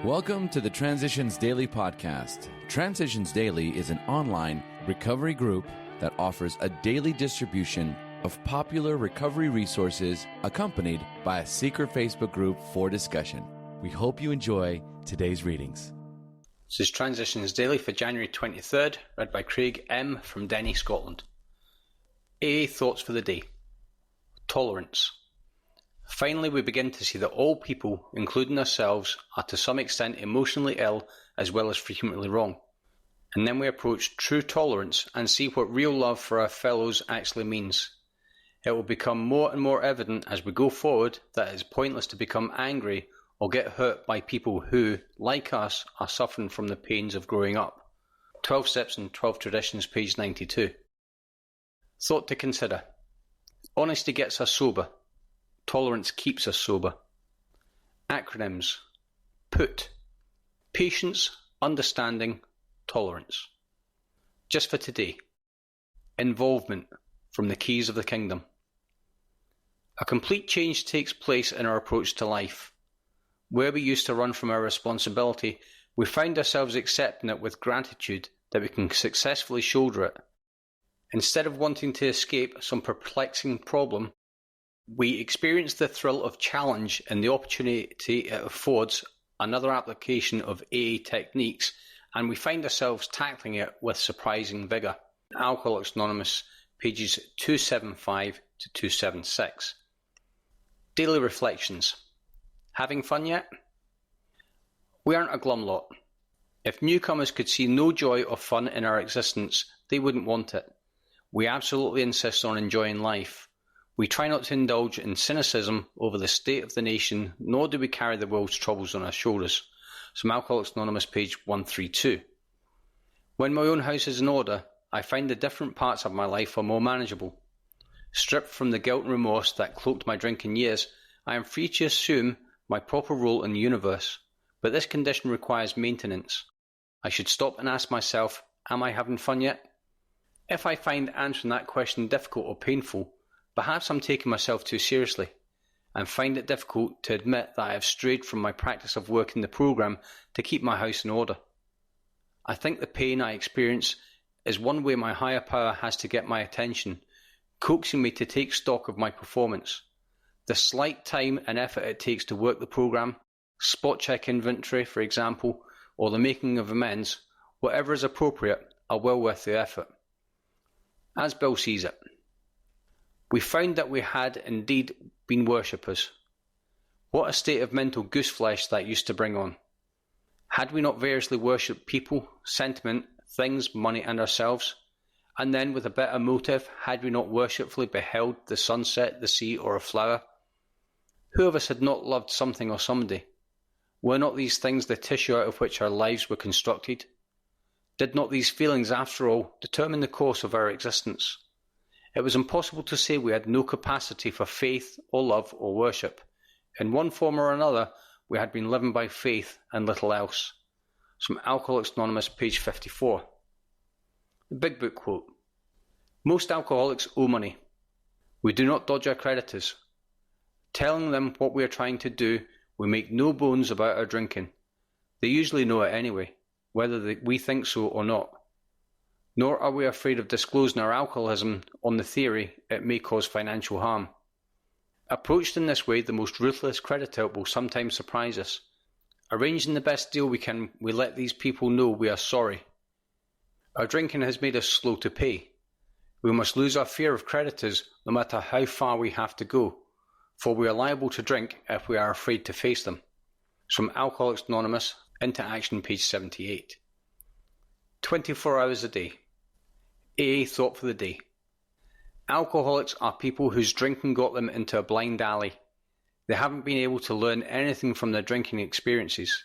Welcome to the Transitions Daily podcast. Transitions Daily is an online recovery group that offers a daily distribution of popular recovery resources accompanied by a secret Facebook group for discussion. We hope you enjoy today's readings. This is Transitions Daily for January 23rd, read by Craig M. from Denny, Scotland. AA Thoughts for the Day. Tolerance. Finally, we begin to see that all people, including ourselves, are to some extent emotionally ill as well as frequently wrong. And then we approach true tolerance and see what real love for our fellows actually means. It will become more and more evident as we go forward that it is pointless to become angry or get hurt by people who, like us, are suffering from the pains of growing up. 12 Steps and 12 Traditions, page 92. Thought to consider. Honesty gets us sober. Tolerance keeps us sober. Acronyms. PUT. Patience, understanding, tolerance. Just for today. Involvement, from the Keys of the Kingdom. A complete change takes place in our approach to life. Where we used to run from our responsibility, we find ourselves accepting it with gratitude that we can successfully shoulder it. Instead of wanting to escape some perplexing problem, we experience the thrill of challenge and the opportunity it affords another application of AA techniques, and we find ourselves tackling it with surprising vigour. Alcoholics Anonymous, pages 275 to 276. Daily Reflections. Having fun yet? We aren't a glum lot. If newcomers could see no joy or fun in our existence, they wouldn't want it. We absolutely insist on enjoying life. We try not to indulge in cynicism over the state of the nation, nor do we carry the world's troubles on our shoulders. From Alcoholics Anonymous, page 132. When my own house is in order, I find the different parts of my life are more manageable. Stripped from the guilt and remorse that cloaked my drinking years, I am free to assume my proper role in the universe, but this condition requires maintenance. I should stop and ask myself, am I having fun yet? If I find answering that question difficult or painful, perhaps I'm taking myself too seriously, and find it difficult to admit that I have strayed from my practice of working the programme to keep my house in order. I think the pain I experience is one way my higher power has to get my attention, coaxing me to take stock of my performance. The slight time and effort it takes to work the programme, spot check inventory for example, or the making of amends, whatever is appropriate, are well worth the effort. As Bill sees it. We found that we had indeed been worshippers. What a state of mental gooseflesh that used to bring on. Had we not variously worshipped people, sentiment, things, money and ourselves? And then with a better motive, had we not worshipfully beheld the sunset, the sea or a flower? Who of us had not loved something or somebody? Were not these things the tissue out of which our lives were constructed? Did not these feelings, after all, determine the course of our existence? It was impossible to say we had no capacity for faith or love or worship. In one form or another, we had been living by faith and little else. From Alcoholics Anonymous, page 54. The Big Book quote. Most alcoholics owe money. We do not dodge our creditors. Telling them what we are trying to do, we make no bones about our drinking. They usually know it anyway, whether we think so or not. Nor are we afraid of disclosing our alcoholism on the theory it may cause financial harm. Approached in this way, the most ruthless creditor will sometimes surprise us. Arranging the best deal we can, we let these people know we are sorry. Our drinking has made us slow to pay. We must lose our fear of creditors no matter how far we have to go, for we are liable to drink if we are afraid to face them. From Alcoholics Anonymous, Into Action, page 78. 24 hours a day. AA Thought for the Day. Alcoholics are people whose drinking got them into a blind alley. They haven't been able to learn anything from their drinking experiences.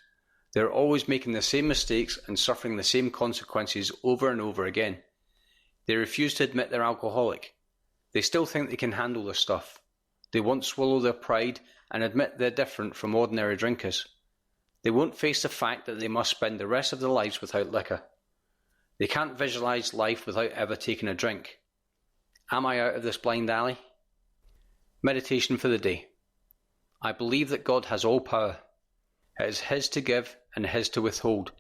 They're always making the same mistakes and suffering the same consequences over and over again. They refuse to admit they're alcoholic. They still think they can handle their stuff. They won't swallow their pride and admit they're different from ordinary drinkers. They won't face the fact that they must spend the rest of their lives without liquor. They can't visualize life without ever taking a drink. Am I out of this blind alley? Meditation for the day. I believe that God has all power. It is his to give and his to withhold,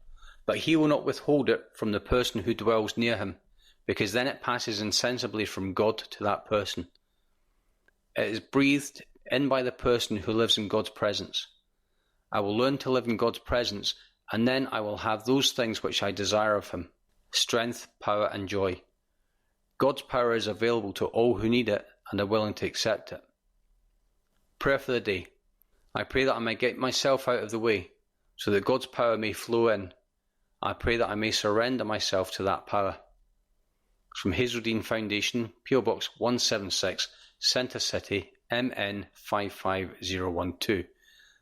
but he will not withhold it from the person who dwells near him, because then it passes insensibly from God to that person. It is breathed in by the person who lives in God's presence. I will learn to live in God's presence, and then I will have those things which I desire of him: strength, power, and joy. God's power is available to all who need it and are willing to accept it. Prayer for the day. I pray that I may get myself out of the way, so that God's power may flow in. I pray that I may surrender myself to that power. From Hazeldean Foundation, PO Box 176, Centre City, MN 55012.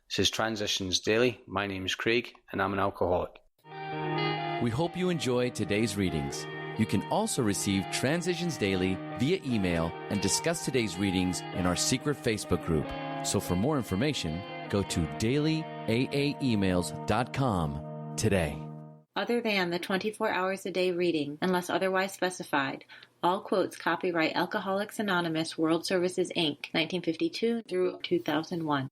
This is Transitions Daily. My name is Craig, and I'm an alcoholic. We hope you enjoy today's readings. You can also receive Transitions Daily via email and discuss today's readings in our secret Facebook group. So for more information, go to dailyaaemails.com today. Other than the 24 hours a day reading, unless otherwise specified, all quotes copyright Alcoholics Anonymous World Services, Inc., 1952 through 2001.